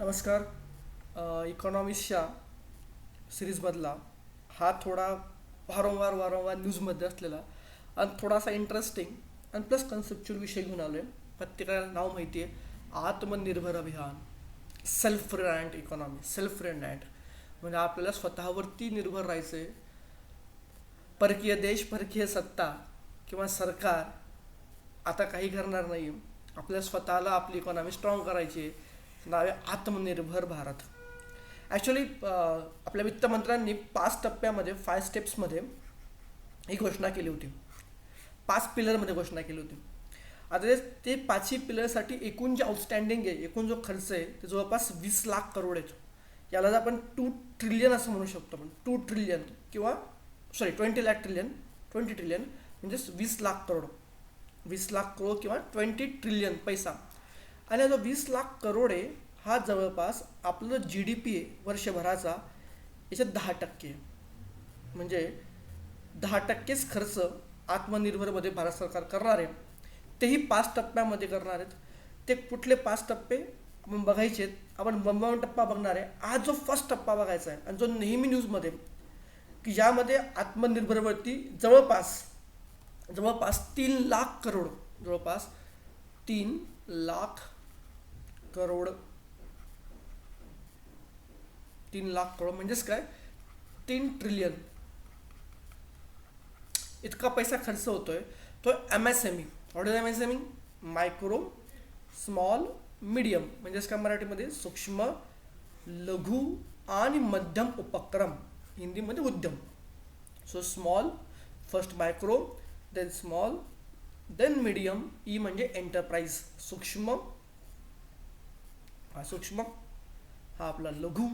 नमस्कार. इकॉनॉमिक्सच्या सिरीजमधला हा थोडा वारंवार न्यूजमध्ये असलेला आणि थोडासा इंटरेस्टिंग आणि प्लस कन्सेप्च्युअल विषय घेऊन आलो आहे. प्रत्येकाला नाव माहिती आहे, आत्मनिर्भर अभियान. Self reliant economy, self reliant म्हणजे आपल्याला स्वतःवरती निर्भर राहायचं आहे. परकीय देश, परकीय सत्ता किंवा सरकार आता काही करणार नाही. आपल्याला स्वतःला आपली इकॉनॉमी स्ट्रॉंग करायची आहे. नाव आहे आत्मनिर्भर भारत. ॲक्च्युली आपल्या वित्तमंत्र्यांनी 5 टप्प्यामध्ये, 5 स्टेप्समध्ये ही घोषणा केली होती. 5 पिलरमध्ये घोषणा केली होती. आता ते 5ही पिलरसाठी एकूण जे आउटस्टँडिंग आहे, एकूण जो खर्च आहे ते जवळपास 20 लाख करोड आहेत. याला जर आपण 2 ट्रिलियन असं म्हणू शकतो. आपण 2 ट्रिलियन किंवा 20 लाख ट्रिलियन, 20 ट्रिलियन म्हणजेच 20 लाख करोड. 20 लाख करोड किंवा 20 ट्रिलियन पैसा. आणि हा जो 20 लाख करोड आहे हा जवळपास आपलं GDP आहे वर्षभराचा, याच्यात 10% आहे. म्हणजे 10%च खर्च आत्मनिर्भरमध्ये भारत सरकार करणार आहे. तेही 5 टप्प्यामध्ये करणार आहेत. ते कुठले 5 टप्पे आपण बघायचे आहेत. आपण 1 टप्पा बघणार आहे. आज जो फर्स्ट टप्पा बघायचा आहे आणि जो नेहमी न्यूजमध्ये, की ज्यामध्ये आत्मनिर्भरवरती जवळपास जवळपास 3 लाख करोड, जवळपास 3 लाख करोड, 3 लाख करोड म्हणजेच काय, 3 ट्रिलियन इतका पैसा खर्च होतोय. तो MSME. What is MSME? Micro, small, medium म्हणजेच काय मराठीमध्ये सूक्ष्म, लघु आणि मध्यम उपक्रम, हिंदीमध्ये उद्यम. So small, first micro, then small, then medium, E म्हणजे एंटरप्राइज, सूक्ष्म, सूक्ष्म हा आपला लघु,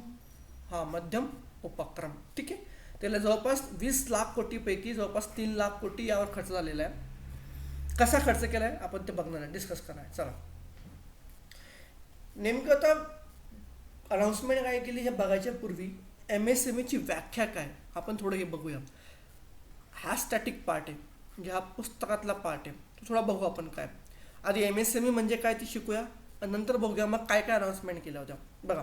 हा मध्यम उपक्रम. ठीक आहे. त्याला जवळपास 20 लाख कोटीपैकी जवळपास 3 लाख कोटी यावर खर्च झालेला आहे. कसा खर्च केला आहे आपण ते बघणार आहे, डिस्कस करणार आहे. चला, नेमकं आता अनाऊन्समेंट काय केली हे बघायच्या पूर्वी MSMEची व्याख्या काय आपण थोडं हे बघूया. हा स्टॅटिक पार्ट आहे, म्हणजे हा पुस्तकातला पार्ट आहे. तो थोडा बघू आपण काय. आधी MSME म्हणजे काय ते शिकूया आणि नंतर बघूया मग काय काय अनाऊन्समेंट केल्या होत्या. बघा,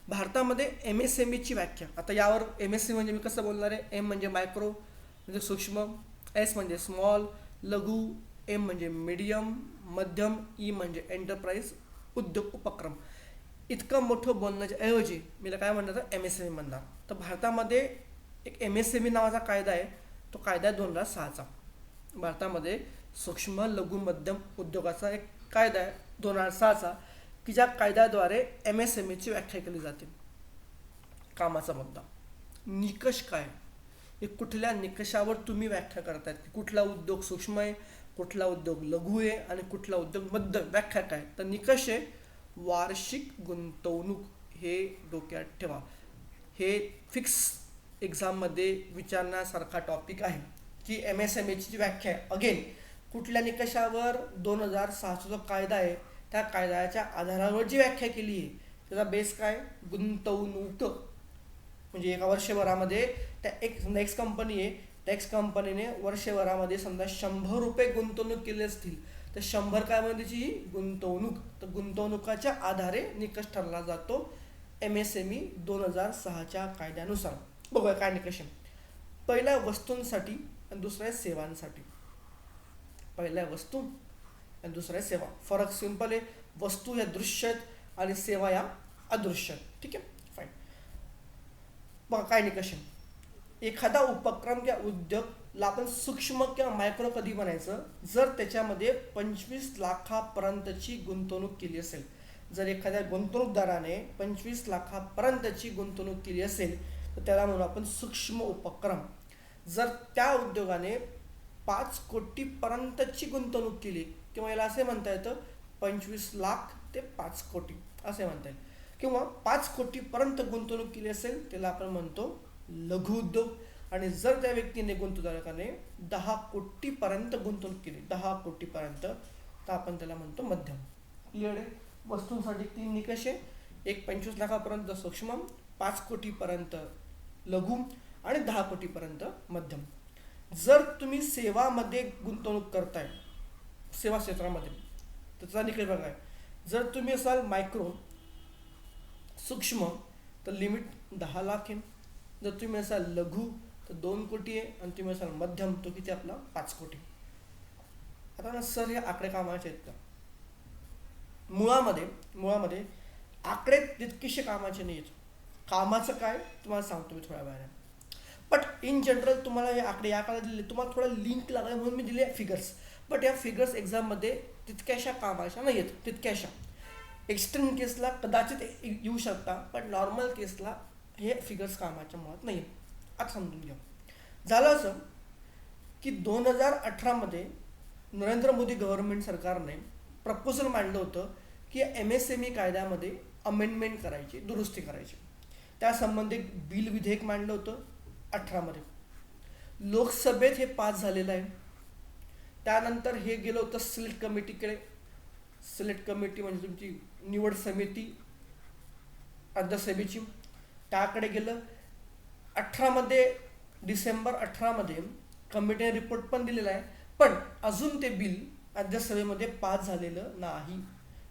भारतामध्ये MSMEची व्याख्या. आता यावर MSME म्हणजे मी कसं बोलणार आहे. M म्हणजे मायक्रो म्हणजे सूक्ष्म, S म्हणजे स्मॉल, लघु, M म्हणजे मीडियम, मध्यम, E म्हणजे एंटरप्राइज, उद्योग, उपक्रम. इतकं मोठं बोलण्याच्या ऐवजी मी काय म्हणणार तर MSME म्हणणार. तर भारतामध्ये एक MSME नावाचा कायदा आहे. तो कायदा आहे 2006चा. भारतामध्ये सूक्ष्म, लघु, मध्यम उद्योगाचा एक कायदा आहे 2006चा, की ज्या कायद्याद्वारे MSMEची व्याख्या केली जाते. कामाचा मुद्दा, निकष काय, हे कुठल्या निकषावर तुम्ही व्याख्या करतायत की कुठला उद्योग सूक्ष्म आहे, कुठला उद्योग लघु आहे आणि कुठला उद्योग मध्यम. व्याख्या काय, तर निकष आहे वार्षिक गुंतवणूक. हे डोक्यात ठेवा. हे फिक्स एक्झाममध्ये विचारण्यासारखा टॉपिक आहे की MSMEची व्याख्या आहे. अगेन कुठल्या निकषावर, 2006चा जो कायदा आहे त्या कायद्याच्या आधारावर जी व्याख्या केली आहे त्याचा बेस काय, गुंतवणूक. म्हणजे एका वर्षभरामध्ये त्या एक नेक्स्ट कंपनी आहे, नेक्स्ट कंपनीने वर्षभरामध्ये समजा 100 रुपये गुंतवणूक केली असतील तर 100 काय म्हणजे त्याची गुंतवणूक. तर गुंतवणुकाच्या आधारे निकष ठरला जातो MSME 2006च्या कायद्यानुसार. बघूया काय निकष आहे. पहिल्या वस्तूंसाठी आणि दुसऱ्या सेवांसाठी. पहिल्या वस्तू आणि दुसऱ्या सेवा. फरक सिंपल आहे. वस्तू या दृश्य आहेत आणि सेवा या अदृश्य आहेत. ठीक आहे, फाईन. बघा काय निकष आहे. एखादा उपक्रम किंवा उद्योगला आपण सूक्ष्म किंवा मायक्रो कधी बनायचं, जर त्याच्यामध्ये 25 लाखापर्यंतची गुंतवणूक केली असेल. जर एखाद्या गुंतवणूकदाराने 25 लाखापर्यंतची गुंतवणूक केली असेल तर त्याला म्हणून आपण सूक्ष्म उपक्रम. जर त्या उद्योगाने 5 कोटीपर्यंतची गुंतवणूक केली, किंवा याला असे म्हणता येतं 25 लाख ते 5 कोटी असे म्हणता येईल, किंवा 5 कोटीपर्यंत गुंतवणूक केली असेल त्याला आपण म्हणतो लघु उद्योग. आणि जर त्या व्यक्तीने, गुंतवणूकदाराने 10 कोटीपर्यंत गुंतवणूक केली, 10 कोटीपर्यंत, तर आपण त्याला म्हणतो मध्यम. क्लिअर आहे. वस्तूंसाठी 3 निकष आहे. एक 25 लाखापर्यंत सूक्ष्म, 5 कोटीपर्यंत लघु आणि 10 कोटीपर्यंत मध्यम. जर तुम्ही सेवामध्ये गुंतवणूक करताय, सेवा क्षेत्रामध्ये, तर त्याचा निकष बघा. जर तुम्ही असाल मायक्रो सूक्ष्म तर लिमिट 10 लाख आहे. जर तुम्ही असाल लघु तर 2 कोटी आहे, आणि तुम्ही असाल मध्यम तो किती आपला 5 कोटी. आता ना सर हे आकडे कामाचे आहेत का? मुळामध्ये आकडे तितकेसे कामाचे नाही आहेत. कामाचं काय तुम्हाला सांगतो मी थोड्या वेळाने. बट इन जनरल तुम्हाला हे आकडे या काळात दिले, तुम्हाला थोडा लिंक लागला म्हणून मी दिले फिगर्स. बट या फिगर्स एक्झाममध्ये तितक्याशा कामाच्या नाही आहेत, तितक्याशा. एक्स्ट्रीम केसला कदाचित येऊ शकता, पण नॉर्मल केसला हे फिगर्स कामाच्या मुळात नाही आहेत. आता समजून घ्या. झालं असं की 2018मध्ये नरेंद्र मोदी गव्हर्नमेंट सरकारने प्रपोजल मांडलं होतं की MSME कायद्यामध्ये अमेंडमेंट करायची, दुरुस्ती करायची. त्यासंबंधी बिल विधेयक मांडलं होतं 18मध्ये. लोकसभेत हे पास झालेलं आहे. त्यानंतर हे गेलं होतं सिलेक्ट कमिटीकडे. सिलेक्ट कमिटी म्हणजे तुमची निवड समिती राज्यसभेची, त्याकडे गेलं. 18मध्ये डिसेंबर 18मध्ये कमिटीने रिपोर्ट पण दिलेला आहे, पण अजून ते बिल राज्यसभेमध्ये पास झालेलं नाही.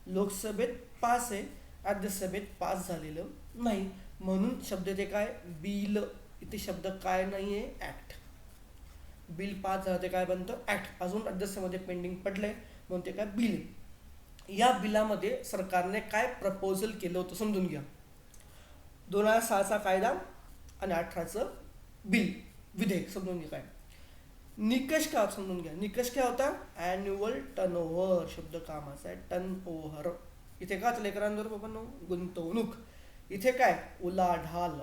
लोकसभेत पास आहे, राज्यसभेत पास झालेलं नाही. म्हणून शब्द ते काय, बिल. इथे शब्द काय नाही आहे, ॲक्ट. बिल पास झालं ते काय बनतं, ॲक्ट. अजून राज्यसभेमध्ये पेंडिंग पडलंय म्हणून ते काय, बिल. या बिलामध्ये सरकारने काय प्रपोजल केलं होतं समजून घ्या. 2006चा कायदा आणि 18चं बिल विधेयक समजून घ्या. काय निकष काय समजून घ्या. निकष काय होता, ॲन्युअल टर्नओव्हर. शब्द कामाचा आहे, टर्नओव्हर. इथे का लेकरांवर बाबा गुंतवणूक. इथे काय, उलाढाल.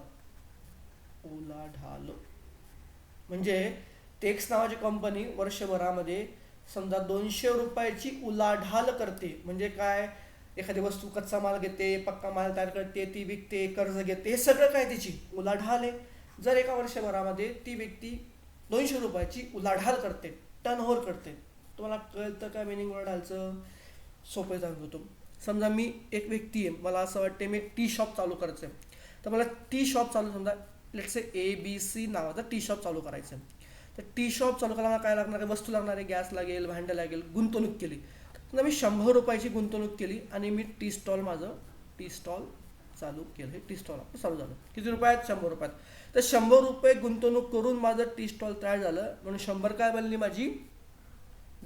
उलाढाल म्हणजे टेक्स नावाची कंपनी वर्षभरामध्ये समजा 200 रुपयाची उलाढाल करते. म्हणजे काय, एखादी वस्तू कच्चा माल घेते, पक्का माल तयार करते, ती विकते, कर्ज घेते, हे सगळं काय त्याची उलाढाल आहे. जर एका वर्षभरामध्ये ती व्यक्ती 200 रुपयाची उलाढाल करते, टर्नओव्हर करते. तुम्हाला कळतं का मिनिंग उलाढालचं? सोपं सांगतो. समजा मी एक व्यक्ती आहे, मला असं वाटते मी टी शॉप चालू करायचं आहे. तर मला टी शॉप चालू, समजा लेट्स से ABC नावाचं टी शॉप चालू करायचं आहे. तर टी शॉप चालू करायला काय लागणार आहे, वस्तू लागणार आहे, गॅस लागेल, भांडं लागेल, गुंतवणूक केली. समजा मी 100 रुपयाची गुंतवणूक केली आणि मी टी स्टॉल चालू केलं. हे टी स्टॉल चालू झालं. किती रुपयात, 100 रुपयात. तर 100 रुपये गुंतवणूक करून माझं टी स्टॉल तयार झालं, म्हणून 100 काय बनली माझी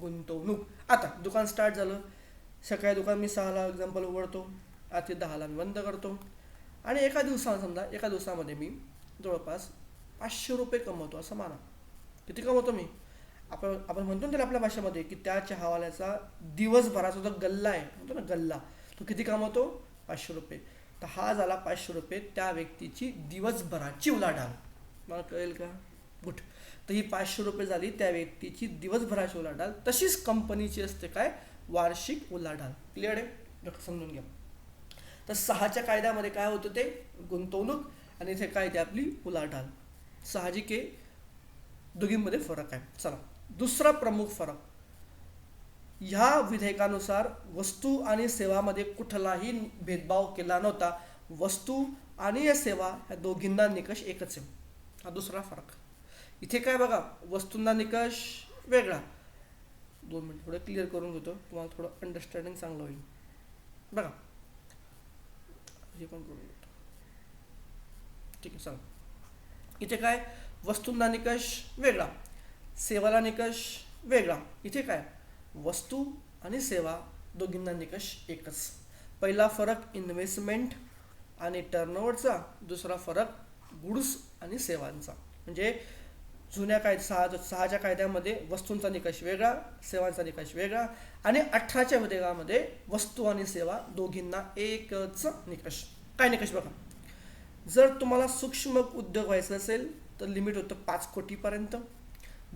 गुंतवणूक. आता दुकान स्टार्ट झालं. सकाळी दुकान मी 6ला एक्झाम्पल उघडतो, रात्री 10ला मी बंद करतो. आणि एका दिवसामध्ये मी जवळपास 500 रुपये कमवतो असं माना. किती कमवतो मी? आपण म्हणतो ना आपल्या भाषेमध्ये की त्या चहावाल्याचा दिवसभराचा जो गल्ला आहे, म्हणतो ना गल्ला, तो किती कमवतो, 500 रुपये. तर हा झाला 500 रुपये त्या व्यक्तीची दिवसभराची उलाढाल. मला कळेल का? गुड. तर ही 500 रुपये झाली त्या व्यक्तीची दिवसभराची उलाढाल. तशीच कंपनीची असते काय, वार्षिक उलाढाल. क्लिअर आहे? समजून घ्या. तर 6च्या कायद्यामध्ये काय होतं, ते गुंतवणूक, आणि इथे काय, ते आपली उलाढाल. साहजिक आहे, दोघींमध्ये फरक आहे. चला, दुसरा प्रमुख फरक, ह्या विधेयकानुसार वस्तू आणि सेवामध्ये कुठलाही भेदभाव केला नव्हता. वस्तू आणि सेवा ह्या दोघींना निकष एकच आहे. हा दुसरा फरक. इथे काय बघा, वस्तूंना निकष वेगळा. 2 मिनिट थोडं क्लिअर करून घेतो, तुम्हाला थोडं अंडरस्टँडिंग चांगलं होईल. बघा, हे पण करून घेतो. ठीक आहे, सांगा. इथे काय, वस्तूंना निकष वेगळा, सेवाला निकष वेगळा. इथे काय, वस्तू आणि सेवा दोघींना निकष एकच. पहिला फरक इन्व्हेस्टमेंट आणि टर्नओव्हरचा, दुसरा फरक गुड्स आणि सेवांचा. म्हणजे जुन्या 6च्या कायद्यामध्ये वस्तूंचा निकष वेगळा, सेवांचा निकष वेगळा, आणि 18च्या विधेयकामध्ये वस्तू आणि सेवा दोघींना एकच निकष. काय निकष बघा, जर तुम्हाला सूक्ष्म उद्योग व्हायचा असेल तर लिमिट होतं 5 कोटीपर्यंत.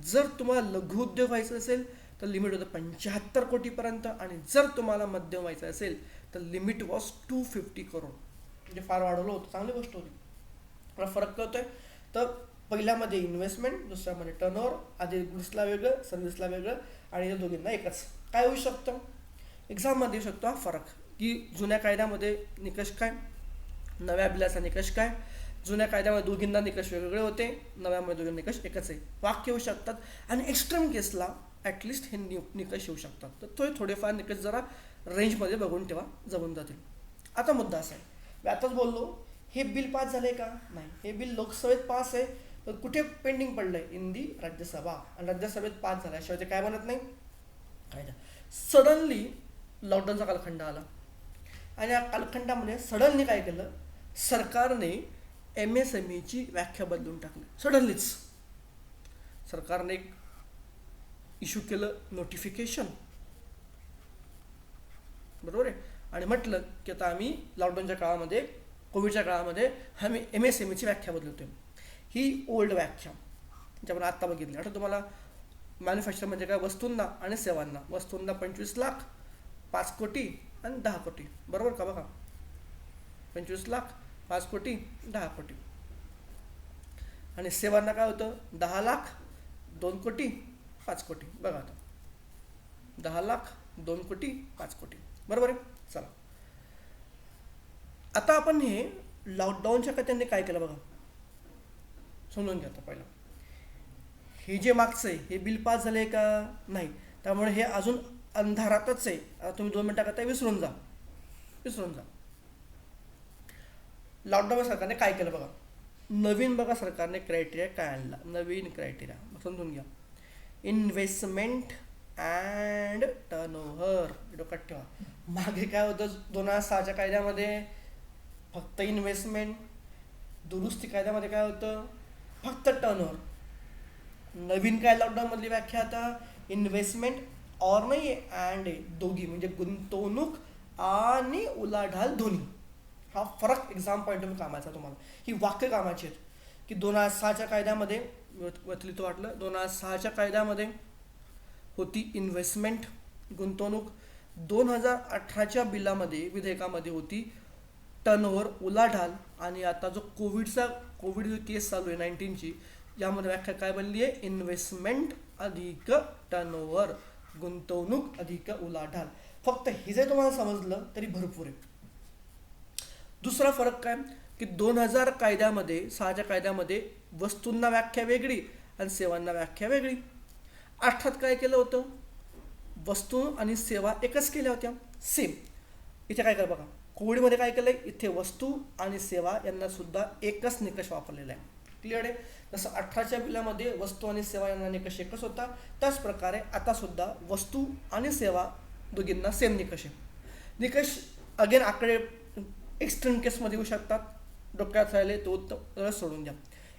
जर तुम्हाला लघु उद्योग व्हायचं असेल तर लिमिट होतं 75 कोटीपर्यंत. आणि जर तुम्हाला मध्यम व्हायचं असेल तर लिमिट वॉज 250 करोड. म्हणजे फार वाढवलं होतं, चांगली गोष्ट होती. मला फरक कळतोय. तर पहिल्यामध्ये इन्व्हेस्टमेंट, दुसऱ्यामध्ये टर्नओव्हर. आधी गुड्सला वेगळं, सर्व्हिसला वेगळं, आणि या दोघींना एकच. काय होऊ शकतं, एक्झाममध्ये येऊ शकतो हा फरक, की जुन्या कायद्यामध्ये निकष काय, नव्या बिलाचा निकष काय. जुन्या कायद्यामध्ये दोघींना निकष वेगवेगळे होते, नव्यामध्ये दोघींना निकष एकच आहे. वाक्य येऊ शकतात, आणि एक्स्ट्रीम केसला ॲटलिस्ट हे निकष येऊ शकतात. तर थोडेफार निकष जरा रेंजमध्ये बघून ठेवा, जमून जातील. आता मुद्दा असा आहे, मी आताच बोललो, हे बिल पास झालंय का? नाही. हे बिल लोकसभेत पास आहे, तर कुठे पेंडिंग पडलंय? इन दी राज्यसभा. आणि राज्यसभेत पास झाल्याशिवाय ते काय बनत नाही, कायदा. सडनली लॉकडाऊनचा कालखंड आला आणि या कालखंडामध्ये सडनली काय केलं, सरकारने MSMEची व्याख्या बदलून टाकली. सडनलीच सरकारने एक इश्यू केलं नोटिफिकेशन, बरोबर आहे, आणि म्हटलं की आता आम्ही लॉकडाऊनच्या काळामध्ये, कोविडच्या काळामध्ये आम्ही MSMEची व्याख्या बदलतोय. ही ओल्ड व्याख्या जी आपण आत्ता बघितली. आता तुम्हाला मॅन्युफॅक्चर म्हणजे काय, वस्तूंना आणि सेवांना. वस्तूंना 25 लाख, 5 कोटी आणि 10 कोटी, बरोबर का? बघा, 25 लाख, 5 कोटी, 10 कोटी. आणि सेवांना काय होतं, 10 लाख, 2 कोटी, 5 कोटी. बघा आता, 10 लाख, 2 कोटी, 5 कोटी, बरोबर आहे. चला, आता आपण हे लॉकडाऊनच्या का त्यांनी काय केलं बघा, समजून घ्या. आता पहिला, हे जे मागचं आहे हे बिल पास झालंय का? नाही. त्यामुळे हे अजून अंधारातच आहे. आता तुम्ही 2 मिनिटं करता, विसरून जा. लॉकडाऊन सरकारने काय केलं बघा, नवीन बघा सरकारने क्रायटेरिया काय आणला, नवीन क्रायटेरिया समजून घ्या. Investment and turnover. डोक्यात ठेवा, मागे काय होतं 2006च्या कायद्यामध्ये, फक्त इन्व्हेस्टमेंट. दुरुस्ती कायद्यामध्ये काय होतं, फक्त टर्नओव्हर. नवीन काय लॉकडाऊन मधली व्याख्या आता, इन्व्हेस्टमेंट ऑर नाही अँड दोघी, म्हणजे गुंतवणूक आणि उलाढाल दोन्ही. हा फरक एक्झाम पॉईंट ऑफ कामाचा तुम्हाला. ही वाक्य कामाची आहेत की 2006च्या कायद्यामध्ये वतली तो वाटलं, 2006च्या कायद्यामध्ये होती इन्व्हेस्टमेंट, गुंतवणूक. 2018च्या बिलामध्ये, विधेयकामध्ये होती टर्नओव्हर, उलाढाल. आणि आता जो कोविड जो केस चालू आहे 19ची, यामध्ये व्याख्या काय बनली आहे, इन्व्हेस्टमेंट अधिक टर्नओव्हर, गुंतवणूक अधिक उलाढाल. फक्त हे जर तुम्हाला समजलं तरी भरपूर आहे. दुसरा फरक काय की 2000 कायद्यामध्ये, 6च्या कायद्यामध्ये वस्तूंना व्याख्या वेगळी आणि सेवांना व्याख्या वेगळी. 18त काय केलं होतं, वस्तू आणि सेवा एकच केल्या होत्या, सेम. इथे काय केलं बघा, कोविडमध्ये काय केलंय, इथे वस्तू आणि सेवा यांना सुद्धा एकच निकष वापरलेला आहे. क्लिअर आहे. जसं 18च्या बिलामध्ये वस्तू आणि सेवा यांना निकष एकच होता, त्याच प्रकारे आता सुद्धा वस्तू आणि सेवा दोघींना सेम निकष आहे. निकष अगेन आकडे एक्स्ट्रीम केसमध्ये येऊ शकतात, डोक्यात राहिले तो उत्तर सोडून द्या.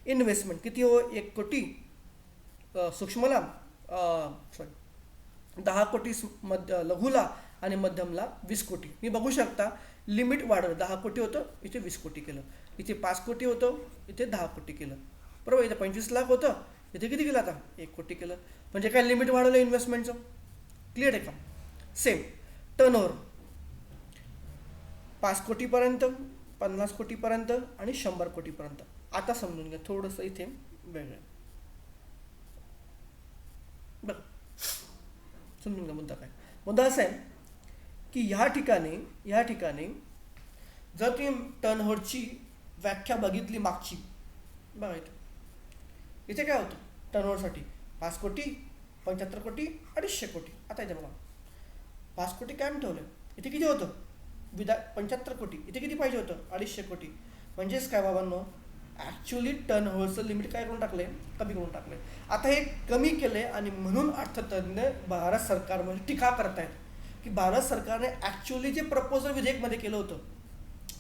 इन्व्हेस्टमेंट किती हो, 1 कोटी सूक्ष्मला, 10 कोटी लघुला आणि मध्यमला 20 कोटी. मी बघू शकता लिमिट वाढवलं, 10 कोटी होतं, इथे 20 कोटी केलं. इथे 5 कोटी होतं, इथे 10 कोटी केलं, बरोबर. इथे 25 लाख होतं, इथे किती केलं आता, 1 कोटी केलं. म्हणजे काय लिमिट वाढवलं इन्व्हेस्टमेंटचं. क्लिअर आहे का? सेम. टर्नओव्हर 5 कोटीपर्यंत, 50 कोटीपर्यंत आणि 100 कोटीपर्यंत. आता समजून घ्या, थोडंसं इथे वेगळं बरं, समजून घ्या मुद्दा काय. मुद्दा असा आहे की ह्या ठिकाणी जर तुम्ही टर्नओव्हरची व्याख्या बघितली मागची, बघा इथे काय होतं टर्नओव्हरसाठी, 5 कोटी, 75 कोटी, 250 कोटी. आता इथे बघा 5 कोटी काय ठेवलं, इथे किती होतं, 75 कोटी, इथे किती पाहिजे होतं, 250 कोटी. म्हणजेच काय बाबांनो, ॲक्च्युली टर्नओव्हरचं लिमिट काय करून टाकले, कमी करून टाकले. आता हे कमी केले आणि म्हणून अर्थतज्ञ भारत सरकारमध्ये टीका करतायत की भारत सरकारने ॲक्च्युली जे प्रपोजल विधेयकमध्ये केलं होतं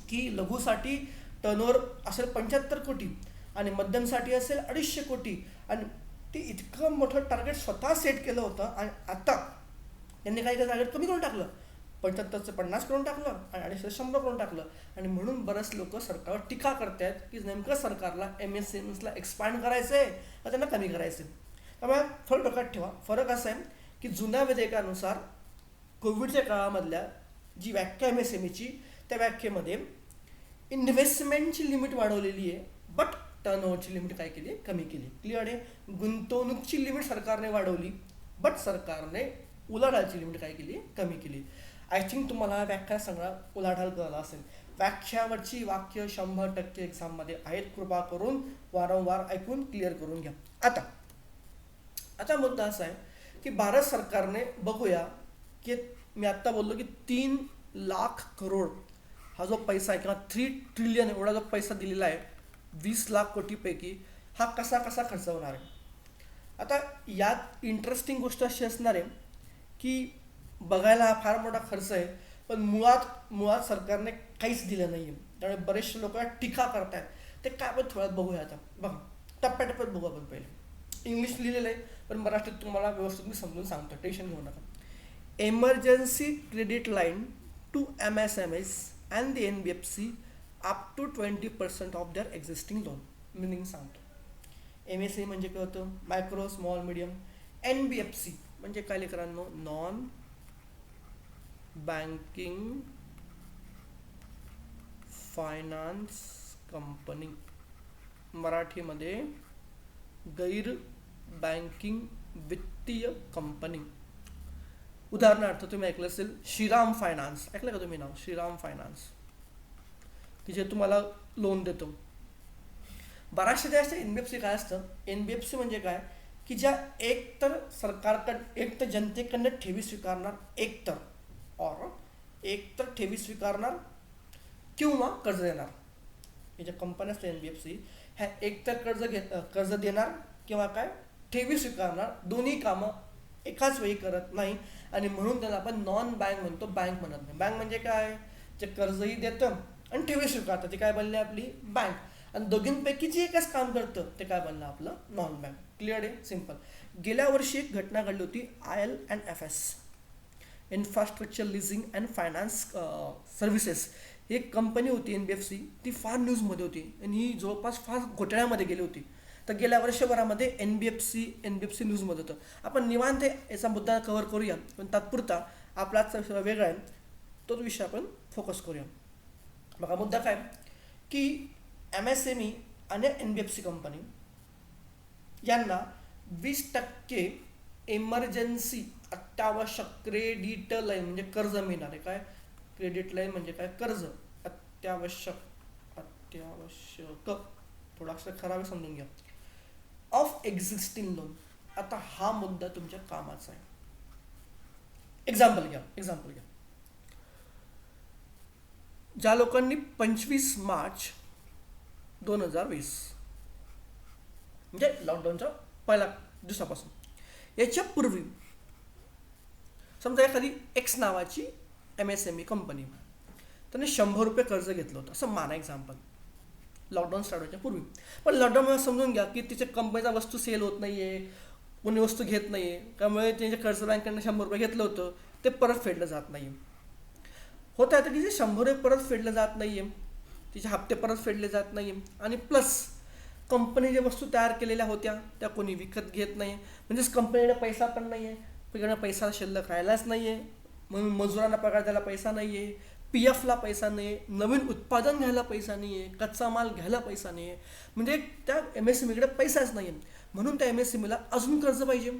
की लघुसाठी टर्नओव्हर असेल 75 कोटी आणि मध्यमसाठी असेल 250 कोटी, आणि ते इतकं मोठं टार्गेट स्वतः सेट केलं होतं. आणि आता त्यांनी काय केलं, टार्गेट कमी करून टाकलं, 75चं 50 करून टाकलं आणि 250 100 करून टाकलं. आणि म्हणून बरेच लोक सरकारवर टीका करतात की नेमकं सरकारला MSMEला एक्सपांड करायचं आहे का त्यांना कमी करायचं आहे. त्यामुळे फरक डोक्यात ठेवा. फरक असा आहे की जुन्या विधेयकानुसार कोविडच्या काळामधल्या जी व्याख्या MSMEची, त्या व्याख्येमध्ये इन्व्हेस्टमेंटची लिमिट वाढवलेली आहे, बट टर्नओव्हरची लिमिट काय केली आहे, कमी केली. क्लिअर आहे. गुंतवणूकची लिमिट सरकारने वाढवली, बट सरकारने उलाढालची लिमिट काय केली, कमी केली. आय थिंक तुम्हाला व्याख्या सगळा उलाढाल कळला असेल. व्याख्यावरची वाक्य 100% एक्झाममध्ये आहेत, कृपा करून वारंवार ऐकून क्लिअर करून घ्या. आता मुद्दा असा आहे की भारत सरकारने बघूया की मी आत्ता बोललो की 3 लाख करोड हा जो पैसा आहे किंवा 3 ट्रिलियन एवढा जो पैसा दिलेला आहे 20 लाख कोटीपैकी, हा कसा कसा खर्च होणार आहे. आता यात इंटरेस्टिंग गोष्ट अशी असणार आहे की बघायला हा फार मोठा खर्च आहे, पण मुळात मुळात सरकारने काहीच दिलं नाही आहे. त्यामुळे बरेचसे लोक टीका करतायत. ते काय आपण थोड्यात बघूया. आता बघा, टप्प्याटप्प्यात बघू आपण. पहिले इंग्लिश लिहिलेलं आहे, पण मराठीत तुम्हाला व्यवस्थित मी समजून सांगतो, टेन्शन घेऊ नका. Emergency credit line to MSMEs and the NBFC up to 20% of their existing loan. Meaning सांगतो. MSME म्हणजे काय होतं? Micro small medium. NBFC म्हणजे काय लेकरांनो? Non banking finance company. मराठीमध्ये गैर बँकिंग वित्तीय कंपनी. उदाहरणार्थ तुम्ही ऐकलं असेल श्रीराम फायनान्स. ऐकलं का तुम्ही नाव? श्रीराम फायनान्स, की जे तुम्हाला लोन देतो. बऱ्याचशा जास्त NBFC काय असतं? NBFC म्हणजे काय की ज्या एकतर सरकारकडं, एक तर जनतेकडनं ठेवी स्वीकारणार, एकतर ठेवी स्वीकारणार किंवा कर्ज देणार. हे ज्या कंपन्या असतात NBFC, ह्या एकतर कर्ज देणार किंवा काय ठेवी स्वीकारणार. दोन्ही कामं एकाच वेळी करत नाही, आणि म्हणून त्याला आपण नॉन बँक म्हणतो, बँक म्हणत नाही. बँक म्हणजे काय? जे कर्जही देतं आणि ठेवी स्वीकारतं, ते काय बनले? आपली बँक. आणि दोघींपैकी जे एकच काम करतं ते काय बनलं? आपलं नॉन बँक. क्लिअर आहे? सिम्पल. गेल्या वर्षी एक घटना घडली होती. IL&FS, infrastructure leasing and finance services. एक कंपनी होती NBFC, ती फार न्यूजमध्ये होती आणि ही जवळपास फार घोटाळ्यामध्ये गेली होती. तर गेल्या वर्षभरामध्ये NBFC न्यूजमध्ये होतं. आपण निवांत याचा मुद्दा कव्हर करूया, पण तात्पुरता आपला आजचा विषय वेगळा आहे, तोच विषय आपण फोकस करूया. बघा, मुद्दा काय की MSME आणि NBFC कंपनी यांना 20% एमर्जन्सी अत्यावश्यक क्रेडिट लाईन म्हणजे कर्ज मिळणार आहे. काय क्रेडिट लाईन म्हणजे काय? कर्ज. अत्यावश्यक थोडासा खराब समजून घ्या. Of existing loan. आता हा मुद्दा तुमच्या कामाचा आहे. एक्झाम्पल घ्या. ज्या लोकांनी 25 मार्च 2020 म्हणजे लॉकडाऊनच्या पहिल्या दिवसापासून, याच्या पूर्वी समजा एखादी X नावाची MSME कंपनी, त्याने 100 रुपये कर्ज घेतलं होतं असं माना, एक्झाम्पल, लॉकडाऊन स्टार्ट व्हायच्या पूर्वी. पण लॉकडाऊनमध्ये समजून घ्या की तिच्या कंपनीचा वस्तू सेल होत नाही आहे, कोणी वस्तू घेत नाही आहे, त्यामुळे त्यांच्या कर्ज बँकेनं 100 रुपये घेतलं होतं ते परत फेडलं जात नाही. होतं आता की जे 100 रुपये परत फेडलं जात नाही आहे, तिचे हप्ते परत फेडले जात नाही आहे, आणि प्लस कंपनी ज्या वस्तू तयार केलेल्या होत्या त्या कोणी विकत घेत नाही. म्हणजेच कंपनीला पैसा पण नाही आहे, पैसा शिल्लक राहिलाच नाही आहे, म्हणून मजुरांना पगार द्यायला पैसा नाही आहे, PFला पैसा नाही आहे, नवीन उत्पादन घ्यायला पैसा नाही आहे, कच्चा माल घ्यायला पैसा नाही आहे. म्हणजे त्या MSMEकडे पैसाच नाही आहे, म्हणून त्या MSMEला अजून कर्ज पाहिजे.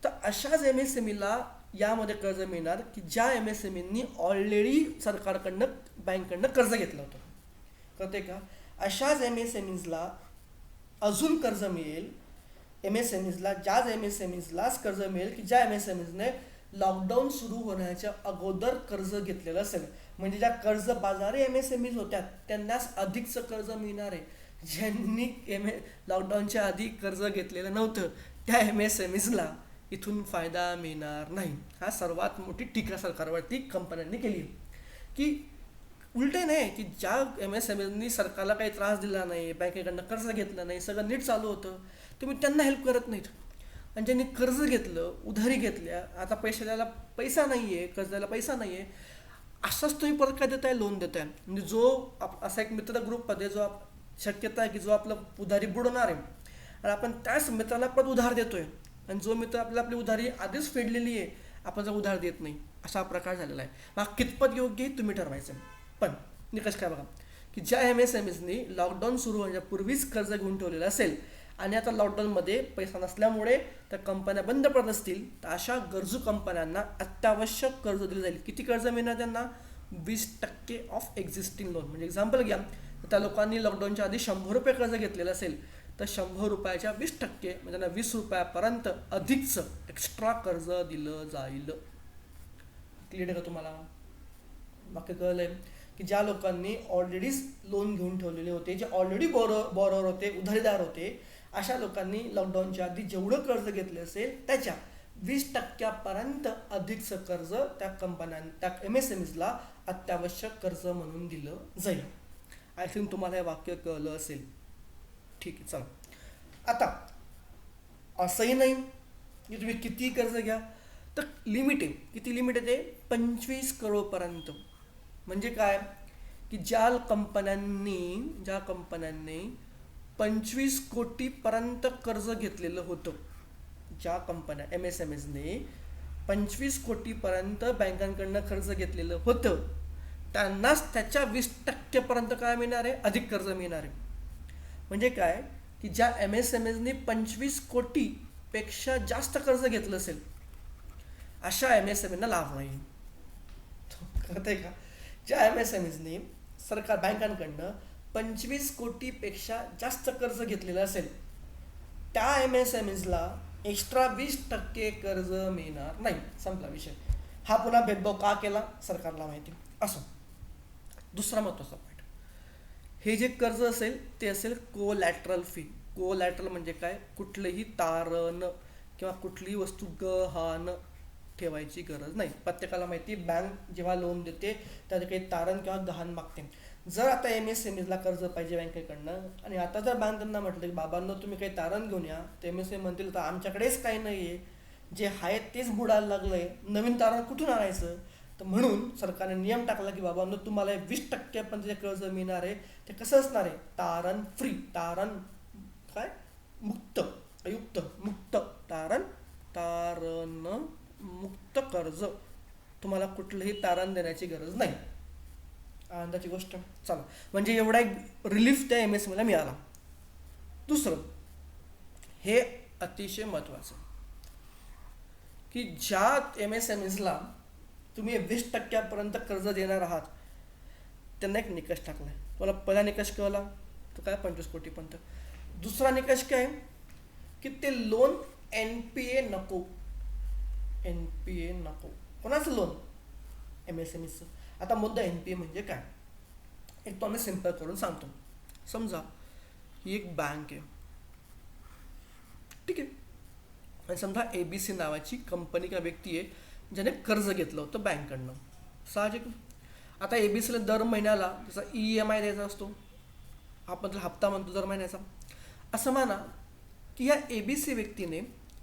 तर अशाच MSMEला यामध्ये कर्ज मिळणार की ज्या MSMEंनी ऑलरेडी सरकारकडनं, बँककडनं कर्ज घेतलं होतं. कळते का? अशाच MSMEsला अजून कर्ज मिळेल. ज्याच MSMEsलाच कर्ज मिळेल की ज्या MSMEsने लॉकडाऊन सुरू होण्याच्या अगोदर कर्ज घेतलेलं असेल. म्हणजे ज्या कर्जबाजारी MSMEs होत्या त्यांनाच अधिकचं कर्ज मिळणार आहे. ज्यांनी लॉकडाऊनच्या आधी कर्ज घेतलेलं नव्हतं त्या MSMEsला इथून फायदा मिळणार नाही. हा सर्वात मोठी टीका सरकारवरती कंपन्यांनी केली की उलटे नाही की ज्या MSMEsनी सरकारला काही त्रास दिला नाही, बँकेकडनं कर्ज घेतलं नाही, सगळं नीट चालू होतं, तुम्ही त्यांना हेल्प करत नाहीत. आणि ज्यांनी कर्ज घेतलं, उधारी घेतल्या, आता पैसे द्यायला पैसा नाही आहे, कर्ज द्यायला पैसा नाही आहे, असंच तुम्ही परत काय देताय? लोन देताय. म्हणजे जो असा एक मित्र ग्रुपमध्ये जो शक्यता आहे की जो आपलं उधारी बुडवणार आहे आणि आपण त्याच मित्राला परत उधार देतोय, आणि जो मित्र आपली उधारी आधीच फेडलेली आहे आपण जर उधार देत नाही, असा प्रकार झालेला आहे. हा कितपत योग्य तुम्ही ठरवायचं. पण निकष काय बघा की ज्या MSMEsनी लॉकडाऊन सुरू होण्याच्या पूर्वीच कर्ज घेऊन ठेवलेलं असेल आणि आता लॉकडाऊनमध्ये पैसा नसल्यामुळे त्या कंपन्या बंद पडत असतील, तर अशा गरजू कंपन्यांना अत्यावश्यक कर्ज दिलं जाईल. किती कर्ज मिळणार त्यांना? 20% ऑफ एक्झिस्टिंग लोन. म्हणजे एक्झाम्पल घ्या, त्या लोकांनी लॉकडाऊनच्या आधी 100 रुपये कर्ज घेतलेलं असेल तर 100 रुपयाच्या 20% म्हणजे त्यांना 20 रुपयापर्यंत अधिकचं एक्स्ट्रा कर्ज दिलं जाईल. क्लिअर आहे का तुम्हाला? बाकी कळलं आहे की ज्या लोकांनी ऑलरेडीच लोन घेऊन ठेवलेले होते, जे ऑलरेडी बॉरोवर होते, उधारीदार होते, अशा लोकांनी लॉकडाऊनच्या आधी जेवढं कर्ज घेतले असेल त्याच्या 20% अधिकचं कर्ज त्या कंपन्यां त्या MSMEsला अत्यावश्यक कर्ज म्हणून दिलं जाईल. आय थिंक तुम्हाला हे वाक्य कळलं असेल. ठीक आहे, चला. आता असंही नाही की तुम्ही किती कर्ज घ्या, तर लिमिट आहे. किती लिमिट आहे ते? 25 करोडपर्यंत. म्हणजे काय की ज्या कंपन्यांनी 25 कोटीपर्यंत कर्ज घेतलेलं होतं, ज्या कंपन्या MSMEsने 25 कोटीपर्यंत बँकांकडनं कर्ज घेतलेलं होतं, त्यांनाच त्याच्या 20% काय मिळणार आहे? अधिक कर्ज मिळणार आहे. म्हणजे काय की ज्या MSMEsने 25 कोटीपेक्षा जास्त कर्ज घेतलं असेल अशा MSMEना लाभ नाही. कळतंय का? ज्या MSMEsने सरकार बँकांकडनं 25 कोटीपेक्षा जास्त कर्ज घेतलेलं असेल त्या MSMEsला एक्स्ट्रा 20% कर्ज मिळणार नाही. संपला विषय. हा पुन्हा भेदभाव का केला सरकारला माहिती. असो, दुसरा महत्त्वाचा पॉईंट, हे जे कर्ज असेल ते असेल कोलॅटरल फ्री. कोलॅटरल म्हणजे काय? कुठलंही तारण किंवा कुठलीही वस्तू गहाण ठेवायची गरज नाही. प्रत्येकाला माहिती, बँक जेव्हा लोन देते त्यात काही तारण किंवा गहाण मागते. जर आता MSMEsला कर्ज पाहिजे बँकेकडनं आणि आता जर बँक त्यांना म्हटलं की बाबांनो तुम्ही काही तारण घेऊन या, तर MSME म्हणतील तर आमच्याकडेच काही नाही आहे, जे आहे तेच बुडायला लागलं आहे, नवीन तारण कुठून आणायचं? तर म्हणून सरकारने नियम टाकला की बाबांनो तुम्हाला 20% जे कर्ज मिळणार आहे ते कसं असणार आहे? तारण फ्री. तारण काय? मुक्त, अयुक्त, मुक्त तारण, तारण मुक्त कर्ज. तुम्हाला कुठलंही तारण देण्याची गरज नाही. आनंदाची गोष्ट. चला, म्हणजे एवढा एक रिलीफ त्या MSMEला मिळाला. दुसरं, हे अतिशय महत्त्वाचं की ज्या MSMEsला तुम्ही 20% कर्ज देणार आहात त्यांना एक निकष टाकलाय. तुम्हाला पहिला निकष कळला तो काय? 25 कोटीपर्यंत. दुसरा निकष काय की ते लोन NPA नको. NPA नको. कोणाचं लोन? MSMEचं. आता मुद्दा NPA म्हणजे काय? एक तो आम्ही सिम्पल करून सांगतो. समजा ही एक बँक आहे, ठीक आहे, आणि समजा ABC नावाची कंपनी किंवा व्यक्ती आहे ज्याने कर्ज घेतलं होतं बँककडनं. साहजिक. आता ABCला दर महिन्याला जसा EMI द्यायचा असतो, आपण त्याला हप्ता म्हणतो दर महिन्याचा. असं म्हणा की ह्या ABC व्यक्तीने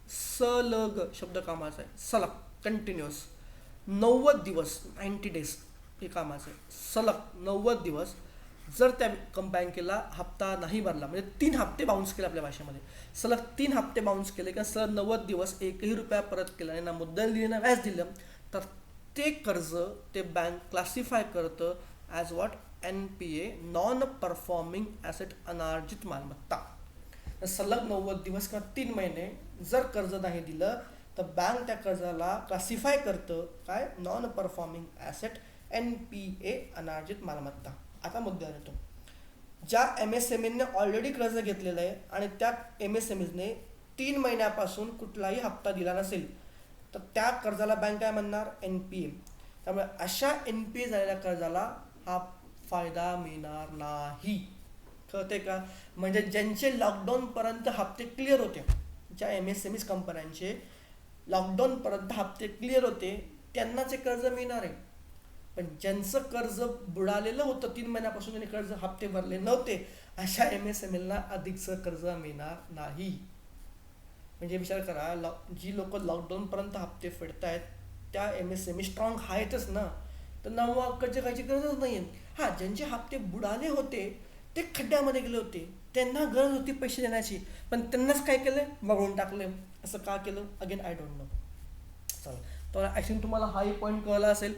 सलग, शब्द कामाचा आहे, सलग, कंटिन्युअस 90 दिवस, 90 डेज हे कामाचं आहे, सलग 90 दिवस जर त्या बँकेला हप्ता नाही भरला, म्हणजे 3 हप्ते बाउन्स केले आपल्या भाषेमध्ये, सलग 3 हप्ते बाउन्स केले किंवा सलग 90 दिवस एकही रुपया परत केला आणि ना मुद्दल दिली ना व्याज दिलं, तर ते कर्ज ते बँक क्लासिफाय करतं as what? NPA, non performing asset, अनार्जित मालमत्ता. सलग 90 दिवस किंवा 3 महिने जर कर्ज नाही दिलं तर बँक त्या कर्जाला क्लासिफाय करतं काय? नॉन परफॉर्मिंग ॲसेट, NPA, अनार्जित मालमत्ता. आता मुद्द्यावर येतो. ज्या MSMEने ऑलरेडी कर्ज घेतलेलं आहे आणि त्या MSMEने 3 महिन्यापासून कुठलाही हप्ता दिला नसेल तर त्या कर्जाला बँक काय म्हणणार? NPA. त्यामुळे अशा NPA झालेल्या कर्जाला हा फायदा मिळणार नाही. कळते का? म्हणजे ज्यांचे लॉकडाऊनपर्यंत हप्ते क्लिअर होते, ज्या MSMEs कंपन्यांचे लॉकडाऊनपर्यंत हप्ते क्लिअर होते त्यांनाच हे कर्ज मिळणार आहे. पण ज्यांचं कर्ज बुडालेलं होतं 3 महिन्यापासून त्यांनी कर्ज हप्ते भरले नव्हते अशा MSMEला अधिकचं कर्ज मिळणार नाही. म्हणजे विचार करा, जी लोक लॉकडाऊनपर्यंत हप्ते फेडतायत त्या MSME स्ट्रॉंग आहेतच ना, तर नवा कर्ज घ्यायची गरजच नाही आहे. हां, ज्यांचे हप्ते बुडाले होते ते खड्ड्यामध्ये गेले होते, त्यांना गरज होती पैसे देण्याची, पण त्यांनाच काय केलं? वगळून टाकले. असं का केलं? Again I don't know. चला, तर आय थिंक तुम्हाला हाही पॉईंट कळला असेल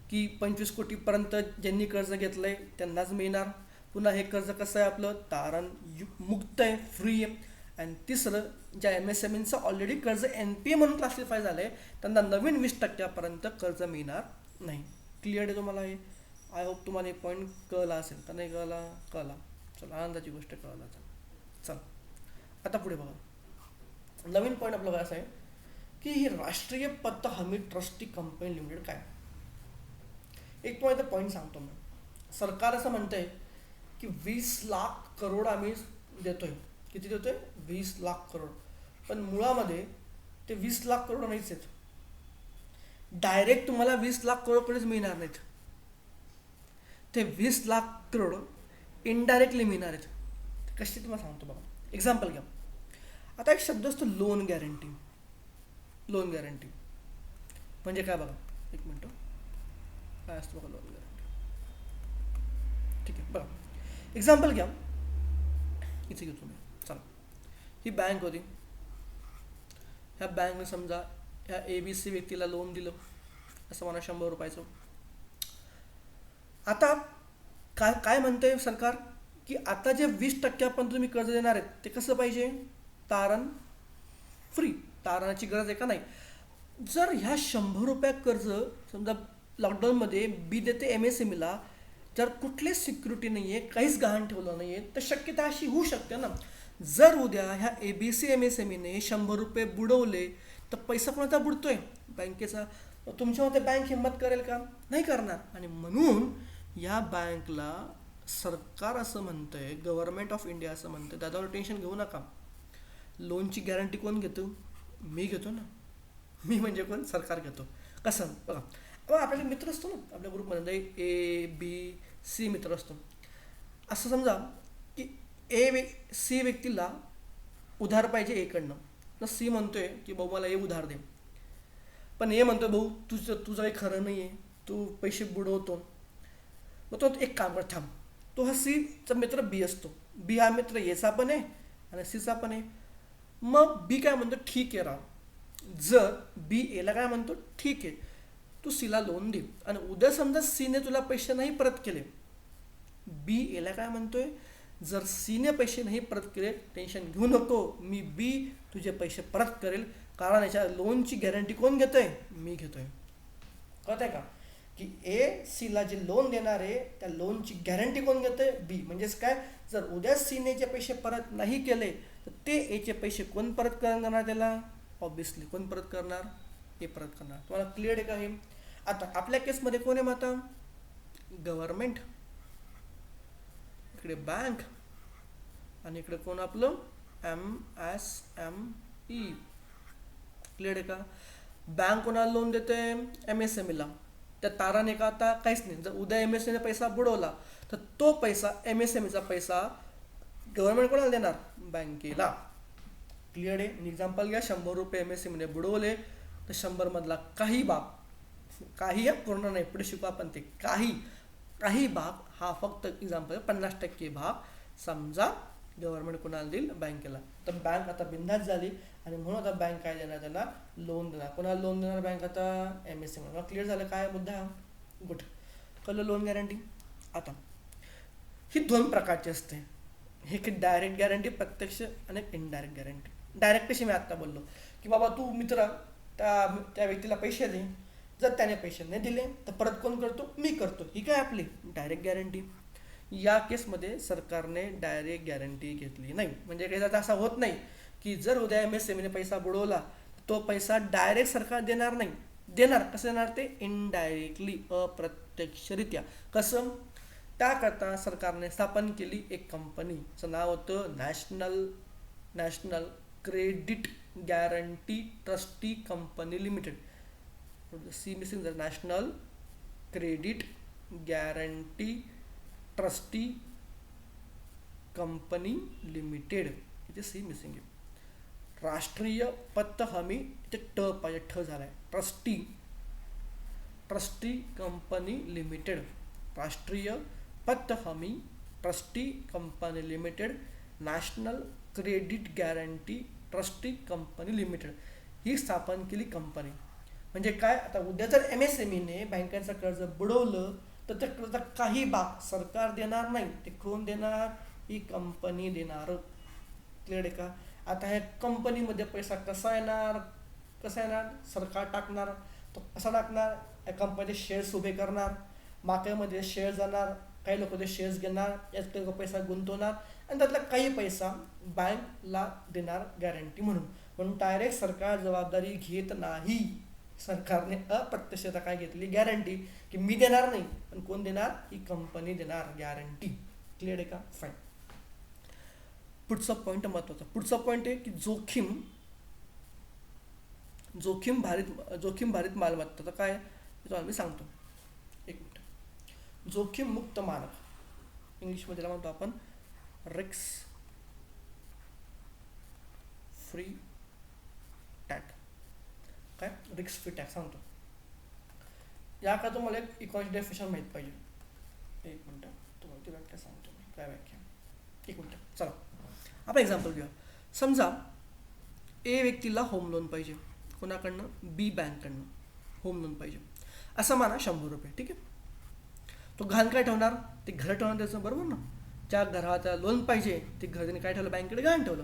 की 25 कोटीपर्यंत ज्यांनी कर्ज घेतलं आहे त्यांनाच मिळणार. पुन्हा हे कर्ज कसं आहे? आपलं तारण मुक्त आहे, फ्री आहे. आणि तिसरं, ज्या MSMEचं ऑलरेडी कर्ज NPA म्हणून क्लासिफाय झालं आहे त्यांना नवीन 20% कर्ज मिळणार नाही. क्लिअर आहे तुम्हाला हे? आय होप तुम्हाला हे पॉईंट कळला असेल. तर नाही कळला? कळला. चला, आनंदाची गोष्ट कळला. चला, आता पुढे बघा. नवीन पॉईंट आपला असं आहे की ही राष्ट्रीय पत हमी ट्रस्टी कंपनी लिमिटेड काय? एक पॉईंट सांगतो मी. सरकार असं म्हणतंय की 20 लाख करोड आम्ही देतोय. किती देतोय? 20 लाख करोड. पण मुळामध्ये ते 20 लाख करोड नाहीच आहेत. डायरेक्ट तुम्हाला 20 लाख करोडकडेच मिळणार नाहीत. ते 20 लाख करोड इनडायरेक्टली मिळणार आहेत. कशी तुम्हाला सांगतो बघा. एक्झाम्पल घ्या. आता एक शब्द असतो लोन गॅरंटी. लोन गॅरंटी म्हणजे काय बघा. एक मिनटं. काय असतं बघा लोन गॅरंटी. ठीक आहे बघा. एक्झाम्पल घ्या. इथे घेतो मी. चला. ही बँक होती. ह्या बँकने समजा ह्या ABC व्यक्तीला लोन दिलं असं म्हणा 100 रुपयाचं. आता काय काय म्हणतंय सरकार की आता जे 20% तुम्ही कर्ज देणार आहेत ते कसं पाहिजे? तारण फ्री. तारणाची गरज आहे का नाही. जर ह्या 100 रुपया कर्ज समजा लॉकडाऊनमध्ये बी देते MSMEला, जर कुठलीच सिक्युरिटी नाही आहे, काहीच गहाण ठेवलं नाही आहे, तर शक्यता अशी होऊ शकते ना. जर उद्या ह्या ABC MSMEने 100 रुपये बुडवले तर पैसा कोणाचा बुडतोय? बँकेचा. तुमच्या मते बँक हिंमत करेल का? नाही करणार. आणि म्हणून या बँकला सरकार असं म्हणतंय, गव्हर्नमेंट ऑफ इंडिया असं म्हणतंय, दादावर टेन्शन घेऊ नका. लोनची गॅरंटी कोण घेतो? मी घेतो ना. मी म्हणजे कोण? सरकार घेतो. कसं बघा. आपल्याला मित्र असतो ना आपल्या ग्रुपमध्ये, A B C मित्र असतो. असं समजा की C व्यक्तीला उधार पाहिजे Aकडनं. तर C म्हणतोय की भाऊ मला उधार दे. पण A म्हणतोय भाऊ तुझं काही खरं नाही आहे, तू पैसे बुडवतो. मग तो एक काम कर थांब. तो हा Cचा मित्र B असतो. B हा मित्र Aचा पण आहे आणि Cचा पण आहे. मग B काय म्हणतो? ठीक आहे राव. जर B Aला काय म्हणतो? ठीक आहे तू Cला लोन दे. आणि उद्या समजा Cने तुला पैसे नाही परत केले, B Aला काय म्हणतोय? जर Cने पैसे नाही परत केले टेन्शन घेऊ नको, मी B तुझे पैसे परत करेल. कारण याच्या लोनची गॅरंटी कोण घेतोय? मी घेतोय. कळत आहे का? की Cला जे लोन देणार आहे त्या लोनची गॅरंटी कोण घेतोय? B. म्हणजेच काय, जर उद्या Cने जे पैसे परत नाही केले तर ते Aचे पैसे कोण परत करणार त्याला? ऑब्विसली कोण परत करणार? A परत करणार. तुम्हाला क्लिअर आहे का हे? आता आपल्या केसमध्ये कोण आहे मग आता? गव्हर्नमेंट, इकडे बँक आणि इकडे कोण आपलं? MSME. क्लिअर आहे का? बँक कोणाला लोन देते? MSMEला. त्या ताराने का आता काहीच नाही. जर उद्या MSMEने पैसा बुडवला तर तो पैसा MSMEचा पैसा गव्हर्नमेंट कोणाला देणार? बँकेला. क्लिअर आहे? एक्झाम्पल घ्या. 100 रुपये MSMEने बुडवले तर 100 मधला काही भाग, काही पूर्ण नाही, पुढे शिकू आपण ते, काही भाग हा फक्त एक्झाम्पल 50% भाग समजा गव्हर्नमेंट कोणाला देईल? बँकेला. तर बँक आता बिंदास झाली आणि म्हणून आता बँक काय देणार? त्याला लोन देणार. कोणाला लोन देणार बँक आता? MSME. क्लिअर झालं काय मुद्दा? गुड. कळलं लोन गॅरंटी. आता ही 2 प्रकारची असते. हे की डायरेक्ट गॅरंटी, प्रत्यक्ष, आणि इनडायरेक्ट गॅरंटी. डायरेक्ट कशी मी आत्ता बोललो की बाबा तू मित्र त्या व्यक्तीला पैसे दे. जर त्याने पैसे नाही दिले तर परत कोण करतो? मी करतो. ही काय आपली डायरेक्ट गॅरंटी. या केसमध्ये सरकारने डायरेक्ट गॅरंटी घेतली नाही. म्हणजे काही असं होत नाही की जर उद्या MSMEने पैसा बुडवला तो पैसा डायरेक्ट सरकार देणार नाही. देणार. कसं देणार ते? इनडायरेक्टली, अप्रत्यक्षरित्या. कसं? त्याकरता सरकारने स्थापन केली एक कंपनीचं नाव होतं national credit guarantee trustee company limited. C missing. National credit guarantee trustee company limited. इथे C मिसिंग आहे. राष्ट्रीय पत हमी, इथे ट पाहिजे, ठ झालाय. Trustee company limited. राष्ट्रीय पत हमी trustee company limited, national credit guarantee trustee company limited ही स्थापन केली कंपनी. म्हणजे काय? आता उद्या जर MSMEने बँकांचं कर्ज बुडवलं तर त्या कर्जाचा काही भाग सरकार देणार नाही. ते कोण देणार? ही कंपनी देणार. क्लिअर आहे का? आता ह्या कंपनीमध्ये पैसा कसा येणार? सरकार टाकणार. तो कसा टाकणार? या कंपनीचे शेअर्स उभे करणार, मार्केटमध्ये शेअर जाणार, काही लोक ते शेअर्स घेणार, यात लोक पैसा गुंतवणार आणि त्यातला काही पैसा बँकला देणार गॅरंटी म्हणून. म्हणून डायरेक्ट सरकार जबाबदारी घेत नाही. सरकारने अप्रत्यक्षता काय घेतली, गॅरंटी, की मी देणार नाही, पण कोण देणार, ही कंपनी देणार, गॅरंटी. क्लिअर आहे का? फाईन. पुढचा पॉईंट महत्वाचा. पुढचा पॉईंट आहे की जोखीम भारित मालमत्ता. तर काय तो आम्ही सांगतो. एक मिनिट. जोखीम मुक्त मानक, इंग्लिशमध्ये म्हणतो आपण रिक्स फ्री टॅग. काय रिक्स फ्री टॅग सांगतो. या का तुम्हाला एक इकॉनॉमिक डेफिनेशन माहीत पाहिजे. एक मिनटं, तुम्हाला ती व्याख्या सांगतो मी. काय व्याख्या? एक मिनटं, चला आपण एक्झाम्पल घेऊया. समजा ए व्यक्तीला होम लोन पाहिजे. कोणाकडनं? बी बँककडनं होम लोन पाहिजे. असं माना 100 रुपये. ठीक आहे. तो घाण काय ठेवणार? ते घर ठेवणार त्याचं, बरोबर ना. ज्या घराला लोन पाहिजे ते घर त्याने काय ठेवलं? बँकेकडे घाण ठेवलं.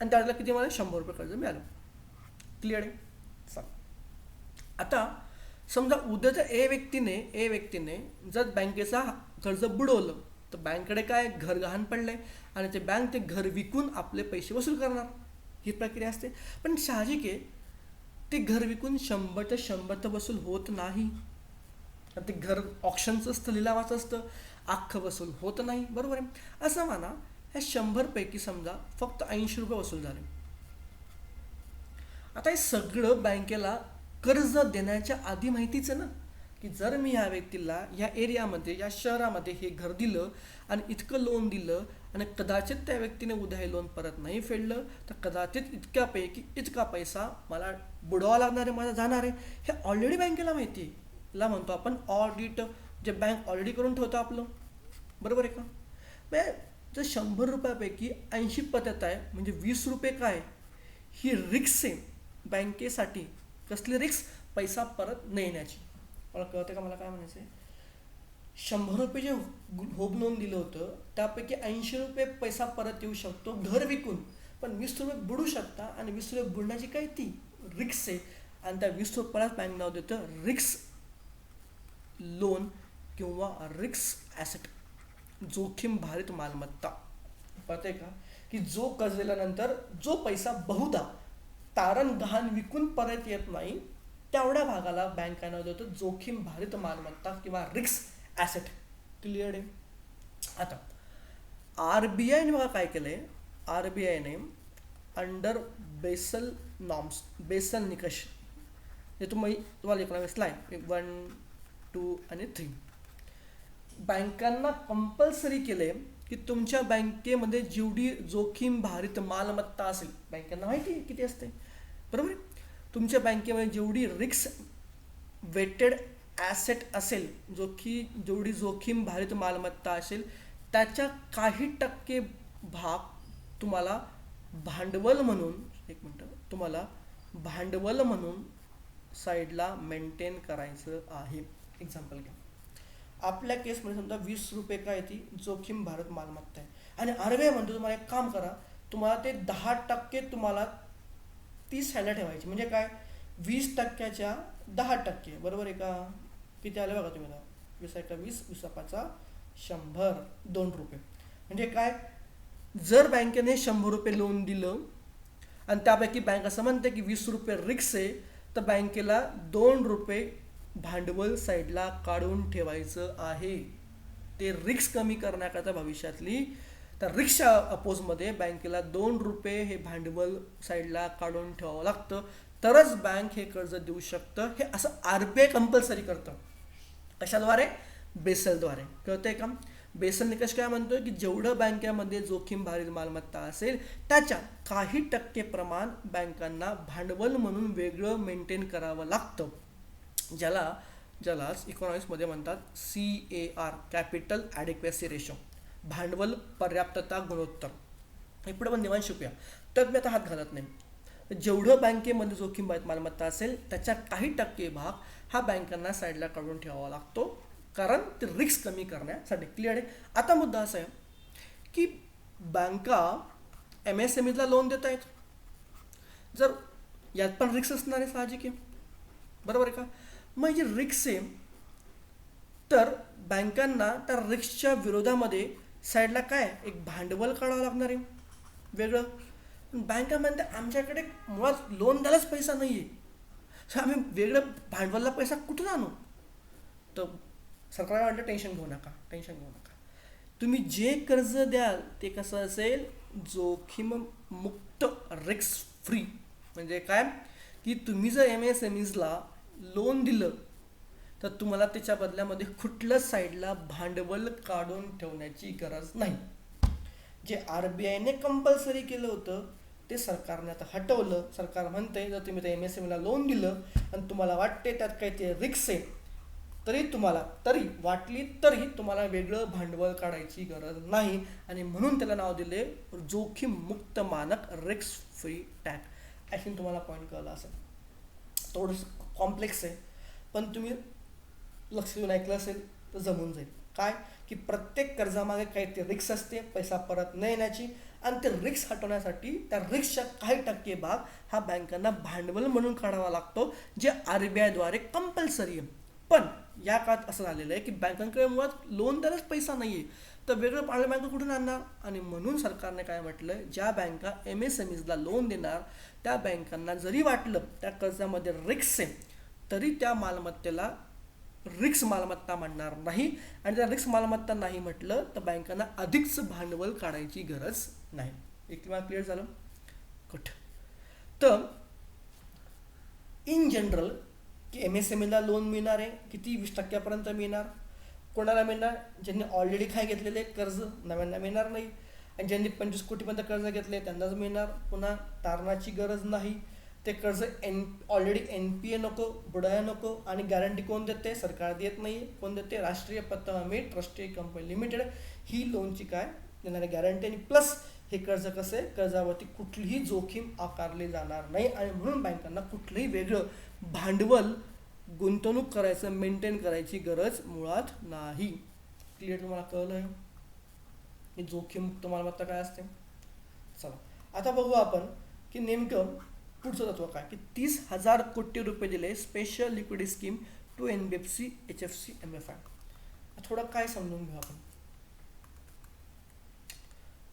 आणि त्याला किती मला? 100 रुपये कर्ज मिळालं. क्लिअर आहे? चला. आता समजा उद्याच्या ए व्यक्तीने जर बँकेचा कर्ज बुडवलं, तर बँकेकडे काय? घर गहाण पडलंय आणि ते बँक ते घर विकून आपले पैसे वसूल करणार. ही प्रक्रिया असते. पण साहजिक आहे ते घर विकून 100% तर वसूल होत नाही. ते घर ऑप्शनचं असतं, लिलावाचं असतं, अख्खं वसूल होत नाही. बरोबर आहे. असं म्हणा ह्या 100 पैकी समजा फक्त 80 रुपये वसूल झाले. आता हे सगळं बँकेला कर्ज देण्याच्या आधी माहितीच आहे ना, की जर मी ह्या व्यक्तीला या एरियामध्ये, या शहरामध्ये हे घर दिलं आणि इतकं लोन दिलं आणि कदाचित त्या व्यक्तीने उद्या हे लोन परत नाही फेडलं, तर कदाचित इतक्यापैकी इतका पैसा मला बुडवावा लागणार आहे, मला जाणार आहे. हे ऑलरेडी बँकेला माहिती आहे. याला म्हणतो आपण ऑडिट, जे बँक ऑलरेडी करून ठेवतं आपलं. बरोबर आहे का? जर 100 रुपयापैकी 80 पतत आहे, म्हणजे 20 रुपये काय? ही रिक्स आहे बँकेसाठी. कसली रिक्स? पैसा परत न येण्याची. मला कळतं का मला काय म्हणायचं आहे? 100 रुपये जे होम लोन दिलं होतं त्यापैकी 80 रुपये पैसा परत येऊ शकतो घर विकून, पण 20 रुपये बुडू शकता. आणि 20 रुपये बुडण्याची काय ती रिक्स आहे. आणि त्या 20 रुपयालाच बँक नाव देतं रिक्स लोन किंवा रिक्स ॲसेट, जोखीम भारित मालमत्ता. कळतंय का? की जो कर्ज दिल्यानंतर जो पैसा बहुधा तारण गहाण विकून परत येत नाही, तेवढ्या भागाला बँक काय नाव देतं? जोखीम भारित मालमत्ता किंवा रिक्स ॲसेट. क्लिअर आहे? आता RBIने बघा काय केलंय. RBIने अंडर बेसल नॉर्म्स, बेसल निकष, जे तुम्हाला इकॉनॉमिक्सला आहे 1, 2 आणि 3, बँकांना कंपल्सरी केले की तुमच्या बँकेमध्ये जेवढी जोखीम भारित मालमत्ता असेल, बँकांना माहिती आहे किती असते, बरोबर. तुमच्या बँकेमध्ये जेवढी रिक्स वेटेड ॲसेट असेल, जेवढी जोखीम भारित मालमत्ता असेल, त्याच्या काही टक्के भाग तुम्हाला भांडवल म्हणून, एक मिनटं, तुम्हाला भांडवल म्हणून साईडला मेंटेन करायचं आहे. एक्झाम्पल घ्या. आपल्या केसमध्ये समजा 20 रुपये काय ती जोखीम भारत मालमत्ता आहे, आणि RBI म्हणतो तुम्हाला एक काम करा, तुम्हाला ते 10% तुम्हाला ती साईडला ठेवायची. म्हणजे काय? 20%च्या 10%, बरोबर आहे का? किती आले बघा तुम्ही. 20 × 20, 20 × 5 = 100, 2 रुपये. म्हणजे काय? जर बँकेने 100 रुपये लोन दिलं आणि त्यापैकी बँक असं म्हणते की 20 रुपये रिक्स आहे, तर बँकेला 2 रुपये भांडवल साईडला काढून ठेवायचं आहे. ते रिक्स कमी करण्याकरता भविष्यातली, तर रिक्सच्या अपोजमध्ये बँकेला 2 रुपये हे भांडवल साईडला काढून ठेवावं लागतं, तरच बँक हे कर्ज देऊ शकतं. हे असं RBI कंपल्सरी करतं. कशाद्वारे? बेसलद्वारे. कळतंय का? बेसल निकष काय म्हणतोय की जेवढं बँकेमध्ये जोखीम भारित मालमत्ता असेल त्याच्या काही टक्के प्रमाण बँकांना भांडवल म्हणून वेगळं मेंटेन करावं लागतं, ज्यालाच इकॉनॉमिक्समध्ये म्हणतात CAR, कॅपिटल ॲडिक्वेसी रेशो, भांडवल पर्याप्तता गुणोत्तर. हे पुढे पण निवांत शिकूया, तर मी आता हात घालत नाही. जेवढं बँकेमध्ये जोखीम भारित मालमत्ता असेल त्याच्या काही टक्के भाग हा बँकांना साईडला काढून ठेवावा लागतो, कारण ते रिस्क कमी करण्यासाठी. क्लिअर आहे? आता मुद्दा असा आहे की बँका MSMEला लोन देत आहेत, जर यात पण रिस्क असणार आहे, साहजिक आहे, बरोबर आहे का? मग जी रिस्क आहे, तर बँकांना त्या रिस्कच्या विरोधामध्ये साईडला काय एक भांडवल काढावं लागणार आहे वेगळं. बँका म्हणते आमच्याकडे मुळात लोन द्यायलाच पैसा नाही आहे, सो आम्ही वेगळं भांडवलला पैसा कुठून आणू? तर सरकारला म्हटलं टेन्शन घेऊ नका, टेन्शन घेऊ नका. तुम्ही जे कर्ज द्याल ते कसं असेल, जोखीम मुक्त, रिस्क फ्री. म्हणजे काय की तुम्ही जर MSMEsला लोन दिलं तर तुम्हाला त्याच्या बदल्यामध्ये कुठल्याच साईडला भांडवल काढून ठेवण्याची गरज नाही. जे RBIने कंपल्सरी केलं होतं ते सरकारने आता हटवलं. सरकार म्हणते जर तुम्ही त्या MSMEला लोन दिलं आणि तुम्हाला वाटते त्यात काही ते रिक्स आहे, तरी तुम्हाला वेगळं भांडवल काढायची गरज नाही. आणि म्हणून त्याला नाव दिले जोखीम मुक्त मानक, risk free tax. I think तुम्हाला पॉईंट कळला असेल. थोडंसं कॉम्प्लेक्स आहे पण तुम्ही लक्ष देऊन ऐकलं असेल तर जमून जाईल. काय की प्रत्येक कर्जामागे काही ते रिक्स असते, पैसा परत न येण्याची. आणि ते रिक्स हटवण्यासाठी त्या रिक्सच्या काही टक्के भाग हा बँकांना भांडवल म्हणून काढावा लागतो, जे RBIद्वारे कंपल्सरी आहे. पण या काळात असं झालेलं आहे की बँकांकडे मुळात लोन द्यायलाच पैसा नाही आहे, तर वेगळं पाळलं बँका कुठून आणणार? आणि म्हणून सरकारने काय म्हटलं, ज्या बँका MSMEsला लोन देणार त्या बँकांना जरी वाटलं त्या कर्जामध्ये रिक्स आहे तरी त्या मालमत्तेला रिक्स मालमत्ता म्हणणार नाही. आणि त्या रिक्स मालमत्ता नाही म्हटलं तर बँकांना अधिकच भांडवल काढायची गरज नाही. एक मला क्लिअर झालं? गुड. तर इन जनरल की MSMEला लोन मिळणार आहे किती, 20% मिळणार. कोणाला मिळणार? ज्यांनी ऑलरेडी काय घेतलेले कर्ज, नव्यांना मिळणार नाही. आणि ज्यांनी 25 कोटीपर्यंत कर्ज घेतले त्यांनाच मिळणार. पुन्हा तारणाची गरज नाही. ते कर्ज ऑलरेडी NPA नको, बुडाया नको. आणि गॅरंटी कोण देते? सरकार देत नाही. कोण देते? राष्ट्रीय पत हमी ट्रस्टी कंपनी लिमिटेड ही लोनची काय देणारी गॅरंटी. आणि प्लस हे कर्ज कसे, कर्जावरती कुठलीही जोखीम आकारली जाणार नाही. आणि म्हणून बँकांना कुठलंही वेगळं भांडवल गुंतवणूक करायचं, मेंटेन करायची गरज मुळात नाही. क्लिअर तुम्हाला कळलं आहे? ही जोखीम मुक्त मालमत्ता काय असते. चला आता बघू आपण की नेमकं पुढचं तत्व काय, की 30,000 कोटी रुपये दिले special liquidity scheme to NBFC, HFC, MFI. थोडं काय समजून घेऊ आपण.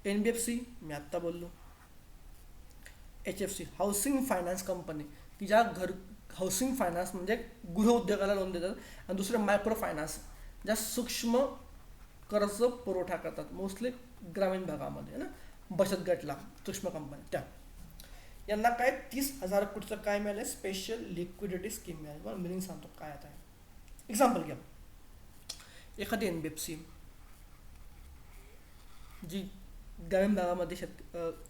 NBFC मी आत्ता बोललो, HFC हाऊसिंग फायनान्स कंपनी की ज्या हाऊसिंग फायनान्स म्हणजे गृह उद्योगाला लोन देतात. आणि दुसरे मायक्रो फायनान्स ज्या सूक्ष्म कर्ज पुरवठा करतात, मोस्टली ग्रामीण भागामध्ये ना, बचत गटला सूक्ष्म कंपनी त्या. यांना काय 30,000 कोटीचं काय मिळालं, स्पेशल लिक्विडिटी स्कीम मिळाली. मला मिनिंग सांगतो काय आता. एक्झाम्पल घ्या, एखादी NBFC जी ग्रामीण भागामध्ये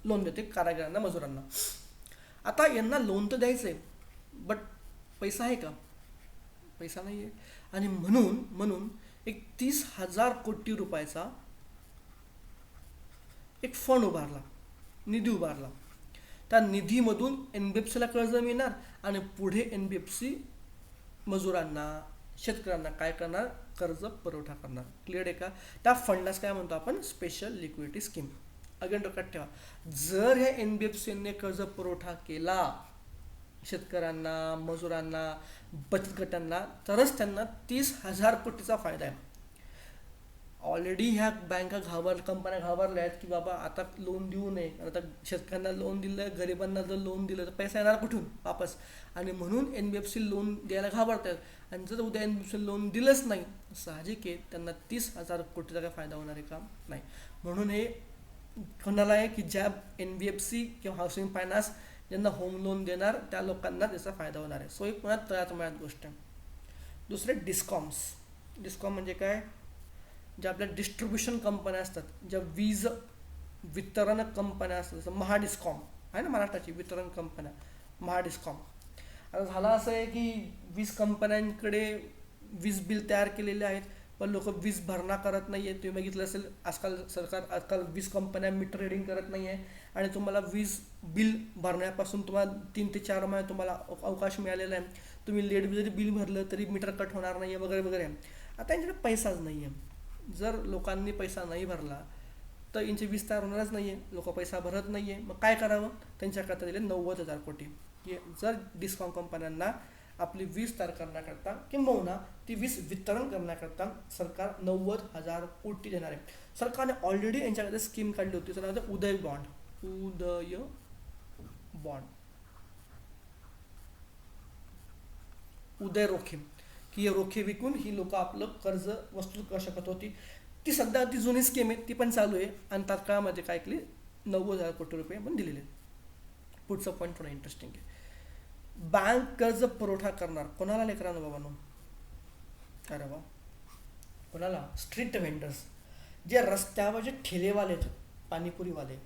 लोन देते कारागिरांना, मजुरांना. आता यांना लोन तर द्यायचं आहे बट पैसा आहे का? पैसा नाही आहे. आणि म्हणून एक 30,000 कोटी रुपयाचा एक फंड उभारला, निधी उभारला. त्या निधीमधून NBFCला कर्ज मिळणार आणि पुढे NBFC मजुरांना, शेतकऱ्यांना काय करणार, कर्ज पुरवठा करणार. क्लिअर आहे का? त्या फंडास काय म्हणतो आपण, स्पेशल लिक्विडिटी स्कीम. अगेन डोक्यात ठेवा, जर ह्या NBFCने कर्ज पुरवठा केला शेतकऱ्यांना, मजुरांना, बचत गटांना, तरच त्यांना 30,000 कोटीचा फायदा आहे. ऑलरेडी ह्या बँका कंपन्या घाबरल्या आहेत की बाबा आता लोन देऊ नये. आता शेतकऱ्यांना लोन दिलं, गरिबांना जर लोन दिलं तर पैसा येणार कुठून वापस. आणि म्हणून NBFC लोन द्यायला घाबरतात. आणि जर उद्या NBFC लोन दिलंच नाही, साहजिक आहे त्यांना 30,000 कोटीचा काय फायदा होणार आहे का? नाही. म्हणून हे कोणाला आहे की ज्या NBFC किंवा हाऊसिंग फायनान्स ज्यांना होम लोन देणार त्या लोकांना त्याचा फायदा होणार आहे. सो एक पुन्हा तळ्यात मळ्यात गोष्ट आहे. दुसरे डिस्कॉम्स. डिस्कॉम म्हणजे काय, ज्या आपल्या डिस्ट्रीब्युशन कंपन्या असतात, ज्या वीज वितरण कंपन्या असतात, जसं महाडिस्कॉम आहे ना, महाराष्ट्राची वितरण कंपन्या महाडिस्कॉम. आता झालं असं आहे की वीज कंपन्यांकडे वीज बिल तयार केलेले आहेत पण लोक वीज भरणा करत नाही आहे. तुम्ही बघितलं असेल आजकाल वीज कंपन्या मीटर रिडिंग करत नाही आहे आणि तुम्हाला वीज बिल भरण्यापासून तुम्हाला 3 ते 4 महिने तुम्हाला अवकाश मिळालेला आहे. तुम्ही लेट जरी बिल भरलं तरी मीटर कट होणार नाही आहे वगैरे वगैरे. आता यांच्याकडे पैसाच नाही आहे. जर लोकांनी पैसा नाही भरला तर यांची वीज तयार होणारच नाही आहे. लोक पैसा भरत नाही आहे, मग काय करावं. त्यांच्याकरता दिले 90,000 कोटी. जर डिस्कॉम कंपन्यांना आपली वीज तयार करण्याकरता किंबहुना ती वीज वितरण करण्याकरता सरकार 90,000 कोटी देणार आहे. सरकारने ऑलरेडी यांच्याकडे स्कीम काढली होती, त्याचं नाव उदय बॉन्ड. उदय रोखे, की हे रोखे विकून ही लोक आपलं कर्ज वसूल करू शकत होती. ती सध्या ती जुनी स्कीम आहे, ती पण चालू आहे आणि तात्काळामध्ये काय केली, 90,000 कोटी रुपये पण दिलेले आहेत. पुढचा पॉईंट थोडा इंटरेस्टिंग आहे. बँक कर्ज पुरवठा करणार कोणाला लेकरांनो बाबांनो? अरे वा, कोणाला? स्ट्रीट वेंडर्स, जे रस्त्यावर जे ठेलेवाले आहेत, पाणीपुरीवाले,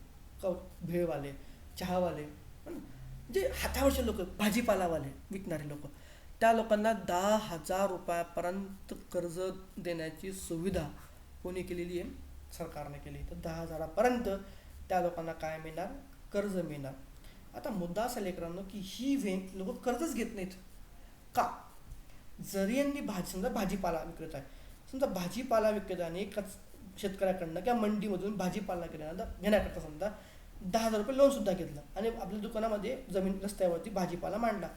भेळवाले, चहावाले, जे हातावरचे लोक, भाजीपालावाले विकणारे लोक, त्या लोकांना 10,000 रुपयापर्यंत कर्ज देण्याची सुविधा कोणी केलेली आहे? सरकारने केली. तर 10,000पर्यंत त्या लोकांना काय मिळणार? कर्ज मिळणार. आता मुद्दा असा लेकरांनो की ही लोक कर्जच घेत नाहीत का? जरी यांनी समजा भाजीपाला विक्रेता आहे, समजा भाजीपाला विक्रेत्याने एकाच शेतकऱ्याकडनं किंवा मंडीमधून भाजीपाला घेण्याकरता समजा 10,000 रुपये लोन सुद्धा घेतलं आणि आपल्या दुकानामध्ये जमीन रस्त्यावरती भाजीपाला मांडला.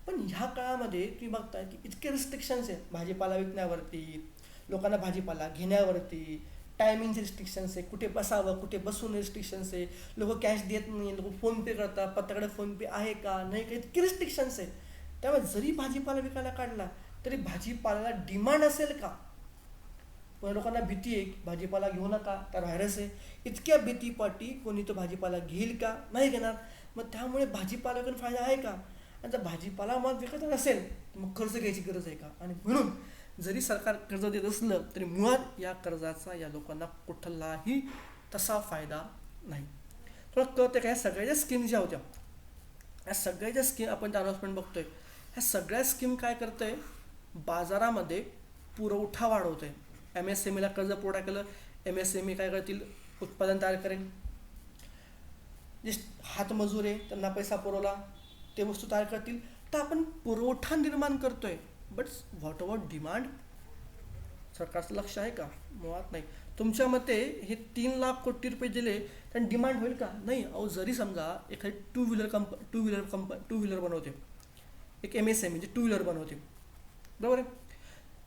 पण ह्या काळामध्ये तुम्ही बघताय की इतके रिस्ट्रिक्शन्स आहेत भाजीपाला विकण्यावरती, लोकांना भाजीपाला घेण्यावरती, टायमिंगचे रिस्ट्रिक्शन्स आहे, कुठे बसावं कुठे बसून रिस्ट्रिक्शन्स आहे, लोक कॅश देत नाही, लोक फोनपे करतात, पत्त्याकडे फोनपे आहे का नाही का, इतके रिस्ट्रिक्शन्स आहे. त्यामुळे जरी भाजीपाला विकायला काढला तरी भाजीपाल्याला डिमांड असेल का? पण लोकांना भीती आहे, भाजीपाला घेऊ नका तर व्हायरस आहे. इतक्या भीतीपाठी कोणी तो भाजीपाला घेईल का? नाही घेणार. मग त्यामुळे भाजीपाला विकून फायदा आहे का? आणि जर भाजीपाला मग विकत नसेल तर मग कर्ज घ्यायची गरज आहे का? आणि म्हणून जरी सरकार कर्ज देत असलं तरी मुळात या कर्जाचा या लोकांना कुठलाही तसा फायदा नाही. थोडं कळतं का? ह्या सगळ्या ज्या स्कीम ज्या होत्या, ह्या सगळ्या ज्या स्कीम आपण अनाउन्समेंट बघतोय, ह्या सगळ्या स्कीम काय करतंय? बाजारामध्ये पुरवठा वाढवतंय. MSMEला कर्ज पुरवठा केलं, MSME काय करतील? उत्पादन तयार करेल. जे हातमजूर आहे त्यांना पैसा पुरवला, ते वस्तू तयार करतील. तर आपण पुरवठा निर्माण करतोय, बट व्हॉट अबाउट डिमांड? सरकारचं लक्ष आहे का? मुळात नाही. तुमच्या मते हे 3,00,000 कोटी रुपये दिले त्यांनी डिमांड होईल का? नाही. अहो, जरी समजा एखादी टू व्हीलर बनवते, एक MSME म्हणजे टू व्हीलर बनवते, बरोबर आहे.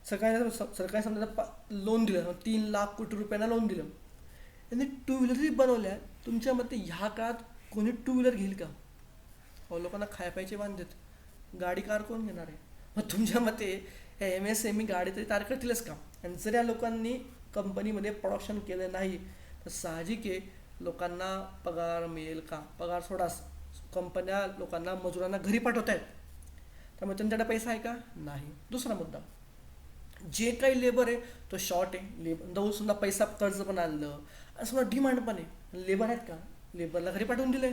सरकारने समजा लोन दिलं, 3,00,000 कोटी रुपयांना लोन दिलं, त्यांनी टू व्हीलरही बनवल्या. तुमच्या मते ह्या काळात कोणी टू व्हीलर घेईल का? अहो, लोकांना खाय प्यायचे बांधतात, गाडी कार कोण घेणार आहे? मग तुमच्या मते हे MSME गाडी तरी तयार करतीलच का? आणि जर या लोकांनी कंपनीमध्ये प्रोडक्शन केलं नाही तर साहजिक आहे लोकांना पगार मिळेल का? पगार सोडा, कंपन्या लोकांना मजुरांना घरी पाठवत आहेत, त्यामुळे त्यांच्याकडे पैसा आहे का? नाही. दुसरा मुद्दा, जे काही लेबर आहे तो शॉर्ट आहे. लेबर सुद्धा पैसा कर्ज पण आलं आणि समजा डिमांड पण आहे. लेबर आहेत का? लेबरला घरी पाठवून दिले,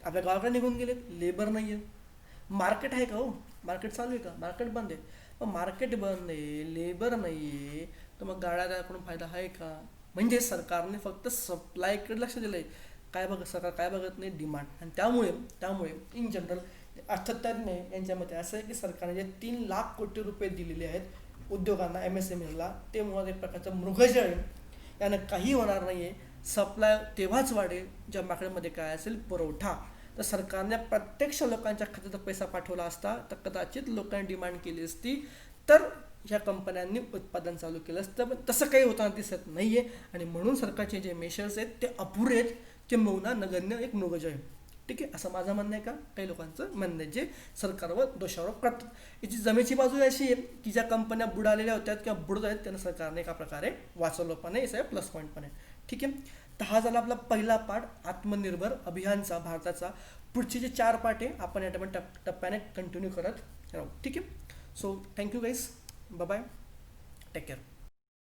आपल्या गावाकडे निघून गेले, लेबर नाही आहे. मार्केट आहे का? हो, मार्केट चालू आहे का? मार्केट बंद आहे. मग मार्केट बंद आहे, लेबर नाही आहे, तर मग गाड्या द्याकडून फायदा आहे का? म्हणजे सरकारने फक्त सप्लायकडे लक्ष दिलं आहे. सरकार काय बघत नाही? डिमांड. आणि त्यामुळे इन जनरल अर्थतज्ञ यांच्या मते असं आहे की सरकारने जे 3,00,000 कोटी रुपये दिलेले आहेत उद्योगांना, MSMEला, ते मुळात एक प्रकारचं मृगजळ आहे. यानं काही होणार नाही आहे. सप्लाय तेव्हाच वाढेल ज्या मार्केटमध्ये काय असेल पुरवठा. तर सरकारने प्रत्यक्ष लोकांच्या खात्यात पैसा पाठवला असता तर कदाचित लोकांनी डिमांड केली असती, तर ह्या कंपन्यांनी उत्पादन चालू केलं असतं. पण तसं काही होताना दिसत नाही आहे. आणि म्हणून सरकारचे जे मेशर्स आहेत ते अपुरे आहेत, ते मौना नगण्य एक मृगजळ आहे. ठीक आहे, असं माझं म्हणणं आहे का? काही लोकांचं म्हणणं आहे जे सरकारवर दोषारोप करतात. याची जमेची बाजू अशी आहे की ज्या कंपन्या बुडालेल्या होत्या किंवा बुडत आहेत त्यांना सरकारने एका प्रकारे वाचवलं पण आहे. याचा प्लस पॉईंट पण आहे. ठीक आहे, तर हा झाला आपला पहिला पार्ट आत्मनिर्भर अभियानचा, भारताचा. पुढचे जे 4 पार्ट आहे आपण या टप्प्याने कंटिन्यू करत राहू. ठीक आहे. So thank you guys, bye bye, take care.